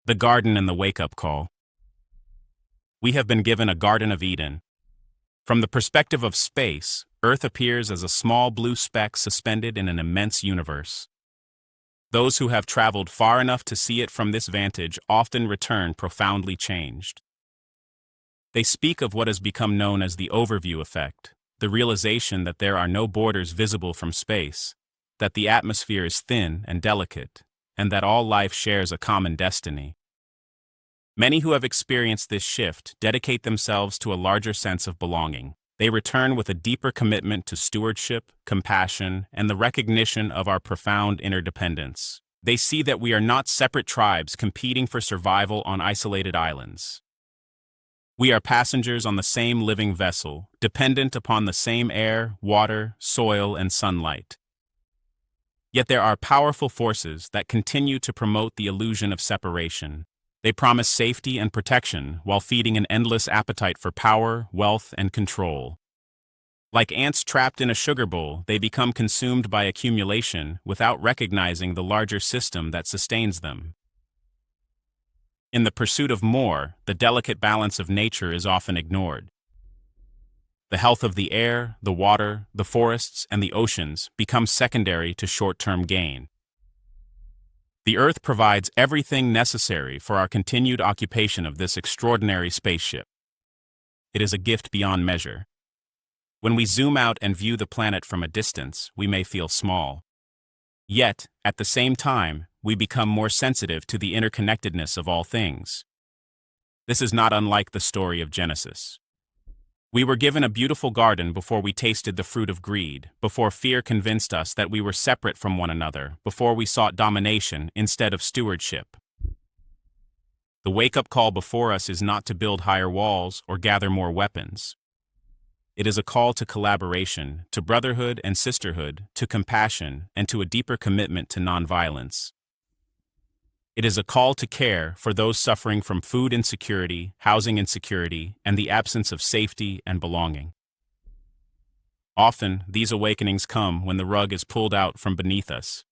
The garden and the wake-up call. We have been given a Garden of Eden. From the perspective of space, Earth appears as a small blue speck suspended in an immense universe. Those who have traveled far enough to see it from this vantage often return profoundly changed. They speak of what has become known as the overview effect, the realization that there are no borders visible from space, that the atmosphere is thin and delicate, and that all life shares a common destiny. Many who have experienced this shift dedicate themselves to a larger sense of belonging. They return with a deeper commitment to stewardship, compassion, and the recognition of our profound interdependence. They see that we are not separate tribes competing for survival on isolated islands. We are passengers on the same living vessel, dependent upon the same air, water, soil, and sunlight. Yet there are powerful forces that continue to promote the illusion of separation. They promise safety and protection while feeding an endless appetite for power, wealth, and control. Like ants trapped in a sugar bowl, they become consumed by accumulation without recognizing the larger system that sustains them. In the pursuit of more, the delicate balance of nature is often ignored. The health of the air, the water, the forests, and the oceans become secondary to short-term gain. The Earth provides everything necessary for our continued occupation of this extraordinary spaceship. It is a gift beyond measure. When we zoom out and view the planet from a distance, we may feel small. Yet, at the same time, we become more sensitive to the interconnectedness of all things. This is not unlike the story of Genesis. We were given a beautiful garden before we tasted the fruit of greed, before fear convinced us that we were separate from one another, before we sought domination instead of stewardship. The wake-up call before us is not to build higher walls or gather more weapons. It is a call to collaboration, to brotherhood and sisterhood, to compassion, and to a deeper commitment to nonviolence. It is a call to care for those suffering from food insecurity, housing insecurity, and the absence of safety and belonging. Often, these awakenings come when the rug is pulled out from beneath us.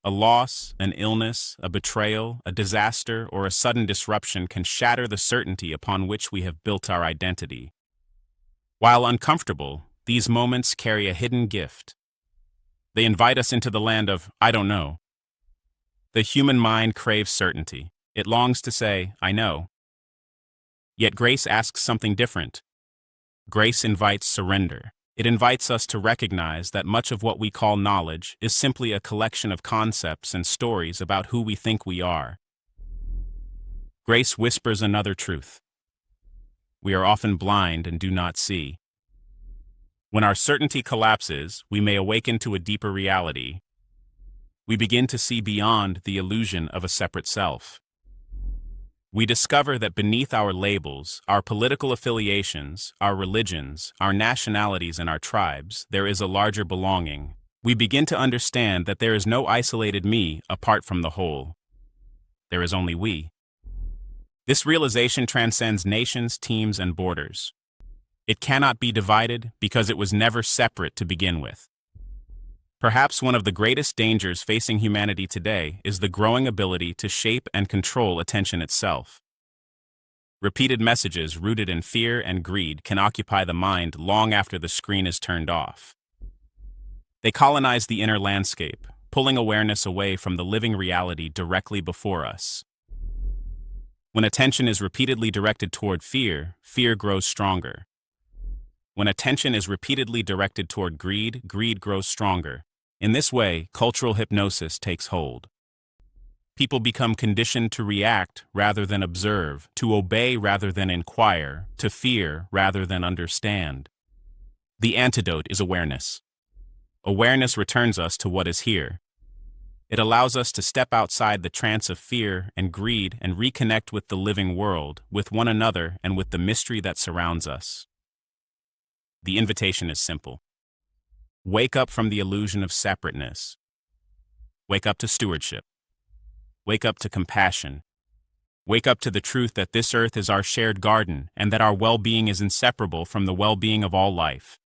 A loss, an illness, a betrayal, a disaster, or a sudden disruption can shatter the certainty upon which we have built our identity. While uncomfortable, these moments carry a hidden gift. They invite us into the land of, I don't know. The human mind craves certainty. It longs to say, I know. Yet grace asks something different. Grace invites surrender. It invites us to recognize that much of what we call knowledge is simply a collection of concepts and stories about who we think we are. Grace whispers another truth. We are often blind and do not see. When our certainty collapses, we may awaken to a deeper reality. We begin to see beyond the illusion of a separate self. We discover that beneath our labels, our political affiliations, our religions, our nationalities, and our tribes, there is a larger belonging. We begin to understand that there is no isolated me apart from the whole. There is only we. This realization transcends nations, teams, and borders. It cannot be divided because it was never separate to begin with. Perhaps one of the greatest dangers facing humanity today is the growing ability to shape and control attention itself. Repeated messages rooted in fear and greed can occupy the mind long after the screen is turned off. They colonize the inner landscape, pulling awareness away from the living reality directly before us. When attention is repeatedly directed toward fear, fear grows stronger. When attention is repeatedly directed toward greed, greed grows stronger. In this way, cultural hypnosis takes hold. People become conditioned to react rather than observe, to obey rather than inquire, to fear rather than understand. The antidote is awareness. Awareness returns us to what is here. It allows us to step outside the trance of fear and greed and reconnect with the living world, with one another, and with the mystery that surrounds us. The invitation is simple. Wake up from the illusion of separateness. Wake up to stewardship. Wake up to compassion. Wake up to the truth that this earth is our shared garden and that our well-being is inseparable from the well-being of all life.